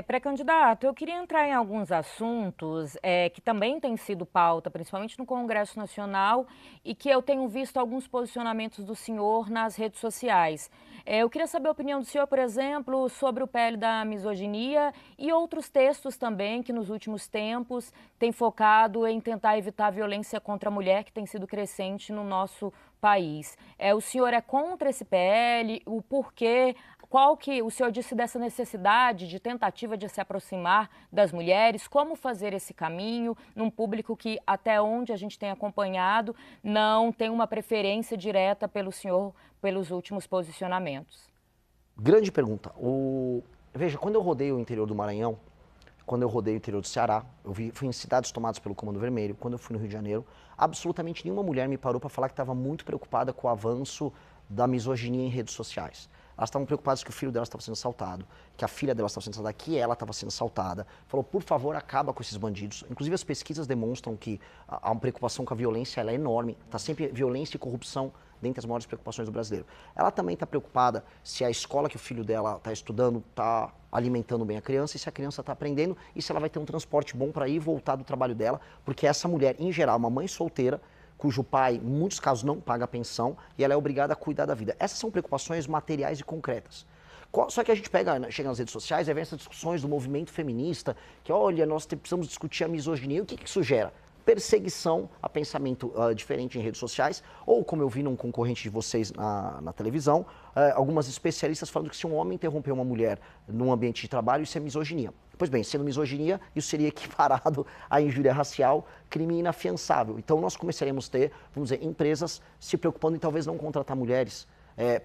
Pré-candidato, eu queria entrar em alguns assuntos que também têm sido pauta, principalmente no Congresso Nacional, e que eu tenho visto alguns posicionamentos do senhor nas redes sociais. Eu queria saber a opinião do senhor, por exemplo, sobre o PL da misoginia e outros textos também que nos últimos tempos têm focado em tentar evitar a violência contra a mulher, que tem sido crescente no nosso país. O senhor é contra esse PL? O porquê? Qual que o senhor disse dessa necessidade de tentativa de se aproximar das mulheres? Como fazer esse caminho num público que, até onde a gente tem acompanhado, não tem uma preferência direta pelo senhor pelos últimos posicionamentos? Grande pergunta. Veja, quando eu rodei o interior do Maranhão, quando eu rodei o interior do Ceará, fui em cidades tomadas pelo Comando Vermelho, quando eu fui no Rio de Janeiro, absolutamente nenhuma mulher me parou para falar que estava muito preocupada com o avanço da misoginia em redes sociais. Elas estavam preocupadas que o filho delas estava sendo assaltado, que a filha delas estava sendo assaltada, que ela estava sendo assaltada. Falou, por favor, acaba com esses bandidos. Inclusive, as pesquisas demonstram que há uma preocupação com a violência, ela é enorme. Está sempre violência e corrupção dentre as maiores preocupações do brasileiro. Ela também está preocupada se a escola que o filho dela está estudando está alimentando bem a criança e se a criança está aprendendo e se ela vai ter um transporte bom para ir e voltar do trabalho dela, porque essa mulher, em geral, uma mãe solteira, cujo pai, em muitos casos, não paga pensão e ela é obrigada a cuidar da vida. Essas são preocupações materiais e concretas. Só que a gente chega nas redes sociais e vê essas discussões do movimento feminista, que olha, nós precisamos discutir a misoginia. O que isso gera? Perseguição a pensamento diferente em redes sociais, ou como eu vi num concorrente de vocês na televisão, algumas especialistas falando que se um homem interromper uma mulher num ambiente de trabalho, isso é misoginia. Pois bem, sendo misoginia, isso seria equiparado à injúria racial, crime inafiançável. Então nós começaremos a ter, vamos dizer, empresas se preocupando em talvez não contratar mulheres,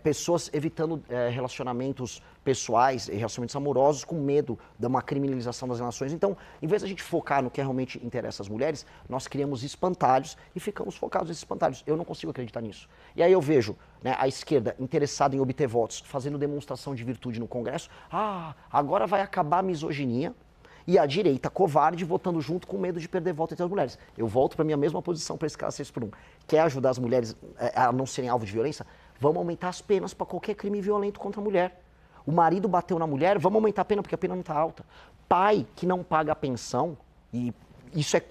pessoas evitando relacionamentos pessoais e relacionamentos amorosos com medo de uma criminalização das relações. Então, em vez de a gente focar no que realmente interessa às mulheres, nós criamos espantalhos e ficamos focados nesses espantalhos. Eu não consigo acreditar nisso. E aí eu vejo, né, a esquerda interessada em obter votos, fazendo demonstração de virtude no Congresso. Agora vai acabar a misoginia. E a direita covarde votando junto com medo de perder voto entre as mulheres. Eu volto para a minha mesma posição para esse caso 6x1. Quer ajudar as mulheres a não serem alvo de violência? Vamos aumentar as penas para qualquer crime violento contra a mulher. O marido bateu na mulher, vamos aumentar a pena porque a pena não está alta. Pai que não paga a pensão, e isso é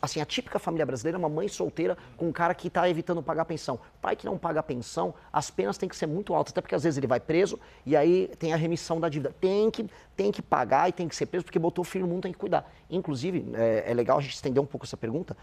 assim, a típica família brasileira é uma mãe solteira com um cara que está evitando pagar a pensão. Pai que não paga a pensão, as penas têm que ser muito altas, até porque às vezes ele vai preso e aí tem a remissão da dívida. Tem que pagar e tem que ser preso porque botou o filho no mundo, tem que cuidar. Inclusive, é legal a gente estender um pouco essa pergunta.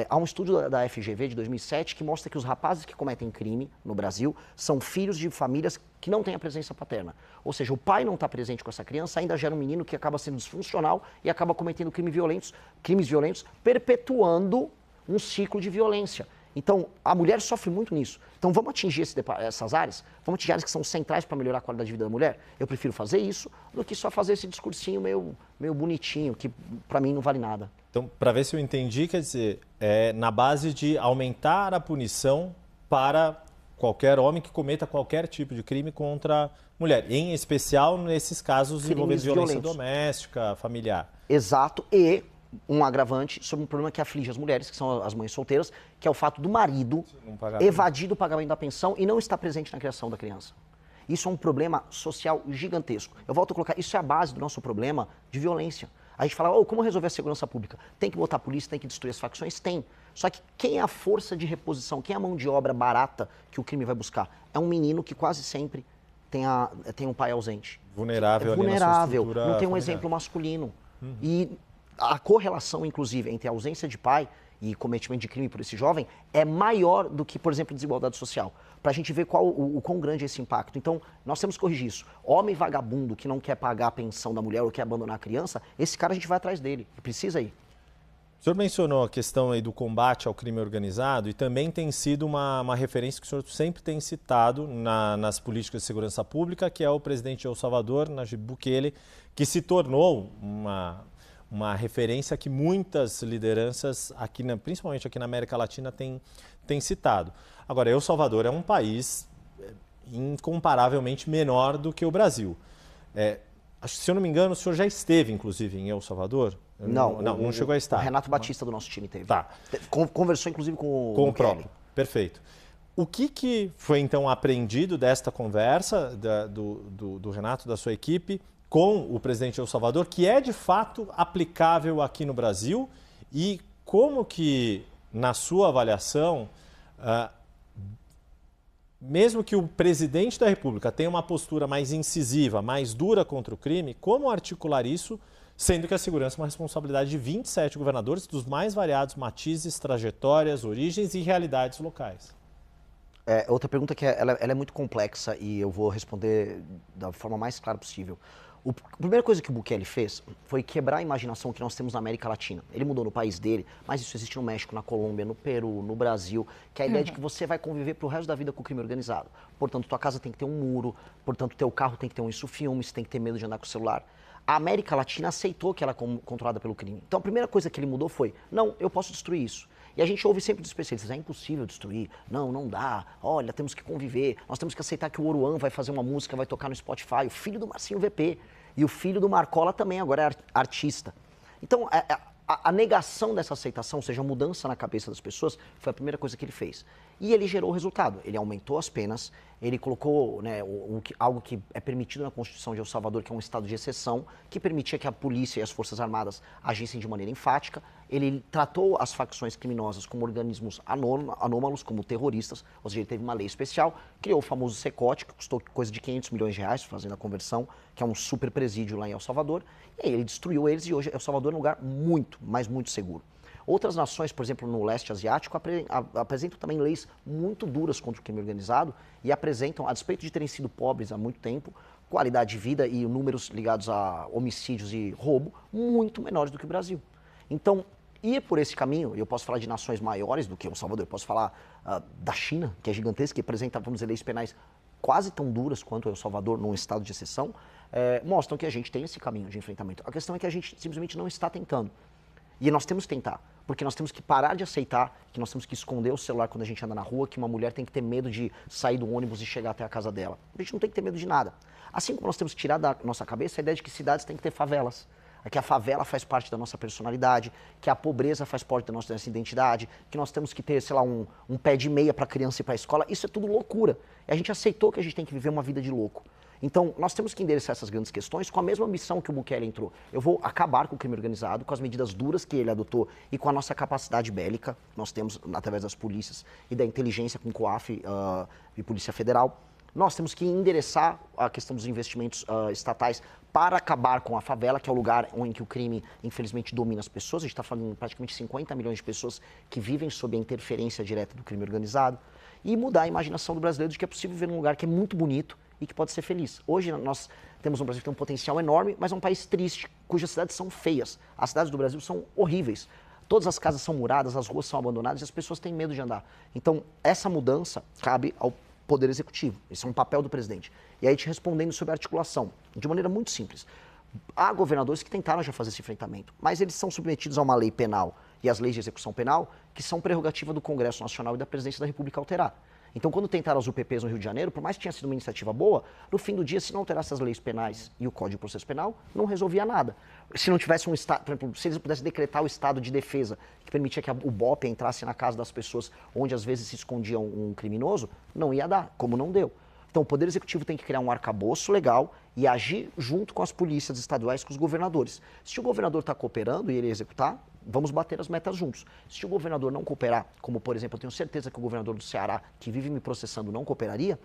Há um estudo da FGV de 2007 que mostra que os rapazes que cometem crime no Brasil são filhos de famílias que não têm a presença paterna. Ou seja, o pai não está presente com essa criança, ainda gera um menino que acaba sendo disfuncional e acaba cometendo crimes violentos, perpetuando um ciclo de violência. Então, a mulher sofre muito nisso. Então, vamos atingir essas áreas? Vamos atingir áreas que são centrais para melhorar a qualidade de vida da mulher? Eu prefiro fazer isso do que só fazer esse discursinho meio bonitinho, que para mim não vale nada. Então, para ver se eu entendi, quer dizer, na base de aumentar a punição para qualquer homem que cometa qualquer tipo de crime contra a mulher, em especial nesses casos envolvendo violência doméstica, familiar. Exato, e um agravante sobre um problema que aflige as mulheres, que são as mães solteiras, que é o fato do marido evadir do pagamento da pensão e não estar presente na criação da criança. Isso é um problema social gigantesco. Eu volto a colocar, isso é a base do nosso problema de violência. A gente fala, como resolver a segurança pública? Tem que botar a polícia, tem que destruir as facções? Tem. Só que quem é a força de reposição, quem é a mão de obra barata que o crime vai buscar? É um menino que quase sempre tem um pai ausente. Vulnerável, não tem um familiar. exemplo masculino. E a correlação, inclusive, entre a ausência de pai e cometimento de crime por esse jovem é maior do que, por exemplo, desigualdade social. Para a gente ver o quão grande é esse impacto. Então, nós temos que corrigir isso. Homem vagabundo que não quer pagar a pensão da mulher ou quer abandonar a criança, esse cara a gente vai atrás dele. Precisa ir. O senhor mencionou a questão aí do combate ao crime organizado e também tem sido uma referência que o senhor sempre tem citado nas políticas de segurança pública, que é o presidente de El Salvador, Nayib Bukele, que se tornou uma referência que muitas lideranças, principalmente aqui na América Latina, têm citado. Agora, El Salvador é um país incomparavelmente menor do que o Brasil. Se eu não me engano, o senhor já esteve, inclusive, em El Salvador? Não chegou a estar. O Renato Batista do nosso time teve. Tá. Conversou, inclusive, com o próprio. Perfeito. O que foi, então, aprendido desta conversa do Renato, da sua equipe, com o presidente El Salvador, que é de fato aplicável aqui no Brasil, e como que, na sua avaliação, mesmo que o presidente da República tenha uma postura mais incisiva, mais dura contra o crime, como articular isso, sendo que a segurança é uma responsabilidade de 27 governadores dos mais variados matizes, trajetórias, origens e realidades locais? Outra pergunta que ela é muito complexa e eu vou responder da forma mais clara possível. A primeira coisa que o Bukele fez foi quebrar a imaginação que nós temos na América Latina. Ele mudou no país dele, mas isso existe no México, na Colômbia, no Peru, no Brasil, que é a ideia de que você vai conviver pro resto da vida com o crime organizado. Portanto, tua casa tem que ter um muro, portanto, teu carro tem que ter um isso-filme, você tem que ter medo de andar com o celular. A América Latina aceitou que ela é controlada pelo crime. Então, a primeira coisa que ele mudou foi, não, eu posso destruir isso. E a gente ouve sempre dos especialistas, é impossível destruir, não dá, olha, temos que conviver, nós temos que aceitar que o Oruan vai fazer uma música, vai tocar no Spotify, o filho do Marcinho VP, e o filho do Marcola também agora é artista. Então, a negação dessa aceitação, ou seja, a mudança na cabeça das pessoas, foi a primeira coisa que ele fez. E ele gerou o resultado, ele aumentou as penas, ele colocou, né, algo que é permitido na Constituição de El Salvador, que é um estado de exceção, que permitia que a polícia e as Forças Armadas agissem de maneira enfática. Ele tratou as facções criminosas como organismos anômalos, como terroristas, ou seja, ele teve uma lei especial, criou o famoso Secote, que custou coisa de 500 milhões de reais, fazendo a conversão, que é um super presídio lá em El Salvador, e aí ele destruiu eles e hoje El Salvador é um lugar muito, mas muito seguro. Outras nações, por exemplo, no leste asiático, apresentam também leis muito duras contra o crime organizado e apresentam, a despeito de terem sido pobres há muito tempo, qualidade de vida e números ligados a homicídios e roubo muito menores do que o Brasil. Então, ir por esse caminho, e eu posso falar de nações maiores do que El Salvador, eu posso falar da China, que é gigantesca, que apresenta, vamos dizer, leis penais quase tão duras quanto El Salvador, num estado de exceção, mostram que a gente tem esse caminho de enfrentamento. A questão é que a gente simplesmente não está tentando. E nós temos que tentar, porque nós temos que parar de aceitar que nós temos que esconder o celular quando a gente anda na rua, que uma mulher tem que ter medo de sair do ônibus e chegar até a casa dela. A gente não tem que ter medo de nada. Assim como nós temos que tirar da nossa cabeça a ideia de que cidades têm que ter favelas, que a favela faz parte da nossa personalidade, que a pobreza faz parte da nossa identidade, que nós temos que ter, sei lá, um pé de meia para a criança ir para a escola. Isso é tudo loucura. E a gente aceitou que a gente tem que viver uma vida de louco. Então, nós temos que endereçar essas grandes questões com a mesma missão que o Bukele entrou. Eu vou acabar com o crime organizado, com as medidas duras que ele adotou e com a nossa capacidade bélica, que nós temos através das polícias e da inteligência com COAF e Polícia Federal. Nós temos que endereçar a questão dos investimentos estatais para acabar com a favela, que é o lugar em que o crime, infelizmente, domina as pessoas. A gente está falando de praticamente 50 milhões de pessoas que vivem sob a interferência direta do crime organizado. E mudar a imaginação do brasileiro de que é possível viver num lugar que é muito bonito e que pode ser feliz. Hoje nós temos um Brasil que tem um potencial enorme, mas é um país triste, cujas cidades são feias. As cidades do Brasil são horríveis. Todas as casas são muradas, as ruas são abandonadas e as pessoas têm medo de andar. Então, essa mudança cabe ao Poder Executivo. Esse é um papel do presidente. E aí, te respondendo sobre a articulação, de maneira muito simples. Há governadores que tentaram já fazer esse enfrentamento, mas eles são submetidos a uma lei penal e as leis de execução penal, que são prerrogativa do Congresso Nacional e da Presidência da República alterar. Então, quando tentaram as UPPs no Rio de Janeiro, por mais que tenha sido uma iniciativa boa, no fim do dia, se não alterasse as leis penais e o Código de Processo Penal, não resolvia nada. Se não tivesse um estado, por exemplo, se eles pudessem decretar o estado de defesa, que permitia que o BOP entrasse na casa das pessoas onde às vezes se escondia um criminoso, não ia dar, como não deu. Então, o Poder Executivo tem que criar um arcabouço legal e agir junto com as polícias estaduais, com os governadores. Se o governador está cooperando e ele executar, vamos bater as metas juntos. Se o governador não cooperar, como, por exemplo, eu tenho certeza que o governador do Ceará, que vive me processando, não cooperaria,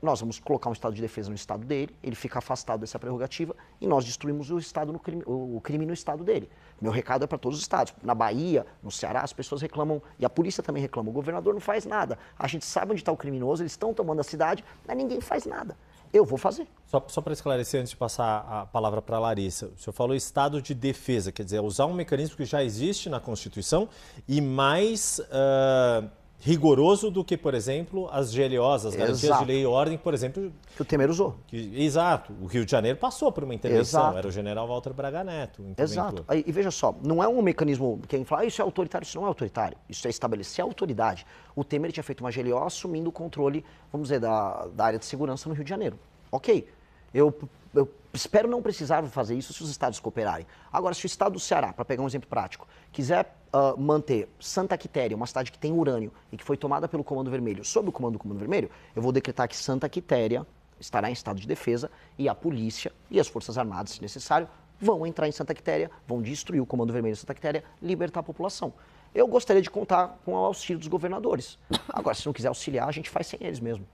nós vamos colocar um estado de defesa no estado dele, ele fica afastado dessa prerrogativa e nós destruímos o crime no estado dele. Meu recado é para todos os estados. Na Bahia, no Ceará, as pessoas reclamam, e a polícia também reclama, o governador não faz nada. A gente sabe onde está o criminoso, eles estão tomando a cidade, mas ninguém faz nada. Eu vou fazer. Só para esclarecer, antes de passar a palavra para a Larissa, o senhor falou estado de defesa, quer dizer, usar um mecanismo que já existe na Constituição e mais rigoroso do que, por exemplo, as GLOs, as garantias de lei e ordem, por exemplo... Que o Temer usou. Exato. O Rio de Janeiro passou por uma intervenção, Exato. Era o general Walter Braga Neto. Exato. E veja só, não é um mecanismo, quem fala, isso é autoritário, isso não é autoritário, isso é estabelecer a autoridade. O Temer tinha feito uma GLO assumindo o controle, vamos dizer, da área de segurança no Rio de Janeiro. Ok, eu espero não precisar fazer isso se os estados cooperarem. Agora, se o estado do Ceará, para pegar um exemplo prático, quiser manter Santa Quitéria, uma cidade que tem urânio e que foi tomada pelo Comando Vermelho, sob o comando do Comando Vermelho, eu vou decretar que Santa Quitéria estará em estado de defesa e a polícia e as Forças Armadas, se necessário, vão entrar em Santa Quitéria, vão destruir o Comando Vermelho de Santa Quitéria, libertar a população. Eu gostaria de contar com o auxílio dos governadores. Agora, se não quiser auxiliar, a gente faz sem eles mesmo.